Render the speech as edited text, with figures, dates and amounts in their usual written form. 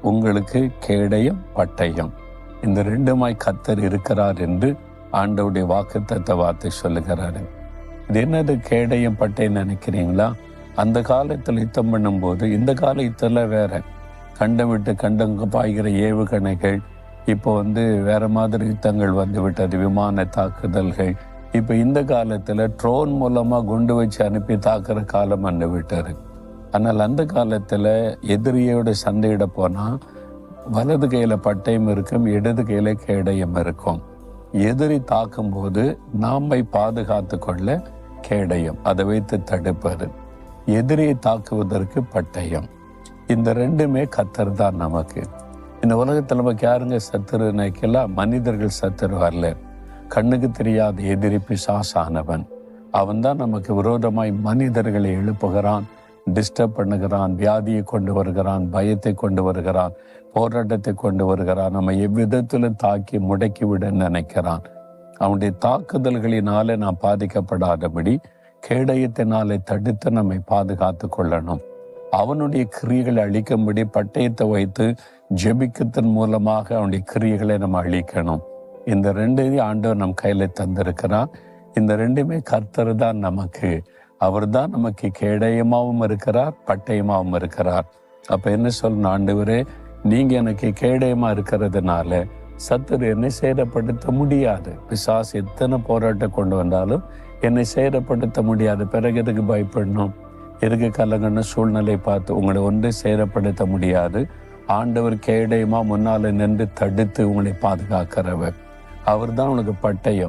உங்களுக்கு கேடயம் பட்டயம் இந்த ரெண்டுமாய் கர்த்தர் இருக்கிறார் என்று ஆண்டவருடைய வாக்குத்தத்த வார்த்தை சொல்லுகிறாரு. இது என்னது கேடயம் பட்டயம் நினைக்கிறீங்களா? அந்த காலத்தில் யுத்தம் பண்ணும்போது இந்த கால யுத்தத்துல வேற, கண்டம் விட்டு கண்டங்க பாய்கிற ஏவுகணைகள், இப்போ வேற மாதிரி யுத்தங்கள் வந்து விட்டது, விமான தாக்குதல்கள். இப்போ இந்த காலத்துல ட்ரோன் மூலமா குண்டு வச்சு அனுப்பி தாக்குற காலம் வந்து விட்டாரு. ஆனால் அந்த காலத்துல எதிரியோட சண்டையிட போனா வலது கையில பட்டயம் இருக்கும், இடது கையில கேடயம் இருக்கும். எதிரி தாக்கும் போது நாமை பாதுகாத்து கொள்ள கேடயம், அதை வைத்து தடுப்பது. எதிரியை தாக்குவதற்கு பட்டயம். இந்த ரெண்டுமே கர்த்தர் தான் நமக்கு. இந்த உலகத்தில் நமக்கு யாருங்க சத்துரு நினைக்கலாம்? மனிதர்கள் சத்துரு வரல. கண்ணுக்கு தெரியாத எதிரி பிசாசானவன். அவன் தான் நமக்கு விரோதமாய் மனிதர்களை எழுப்புகிறான், டிஸ்டர்ப் பண்ணுகிறான், வியாதியை கொண்டு வருகிறான், பயத்தை கொண்டு வருகிறான், போராட்டத்தை கொண்டு வருகிறான். நம்ம எவ்விதத்திலும் தாக்கி முடக்கி விட நினைக்கிறான். அவனுடைய தாக்குதல்களினாலே நாம் பாதிக்கப்படாதபடி கேடயத்தினாலே தடுத்து நம்மை பாதுகாத்து கொள்ளணும். அவனுடைய கிரியைகளை அழிக்கும்படி பட்டயத்தை வைத்து ஜெபிக்கத்தின் மூலமாக அவனுடைய கிரியைகளை நம்ம அழிக்கணும். இந்த ரெண்டையும் ஆண்டவர் நம் கையில தந்திருக்கிறார். இந்த ரெண்டுமே கர்த்தர் தான் நமக்கு. அவர் தான் நமக்கு கேடயமாகவும் இருக்கிறார், பட்டயமாகவும் இருக்கிறார். அப்ப என்ன சொல்லணும்? ஆண்டவரே, நீங்க எனக்கு கேடயமா இருக்கிறதுனால சத்துரு என்னை சேதப்படுத்த முடியாது. பிசாசு எத்தனை போராட்டம் கொண்டு வந்தாலும் என்னை சேதப்படுத்த முடியாது. பிறகு எதுக்கு பயப்படணும்? எதுக்கு கலங்கன்னு சூழ்நிலை பார்த்து உங்களை ஒன்றை சேதப்படுத்த முடியாது. ஆண்டவர் கேடயமா முன்னால நின்று தடுத்து உங்களை பாதுகாக்கிறவர். அவர் தான் உனக்கு பட்டயம்.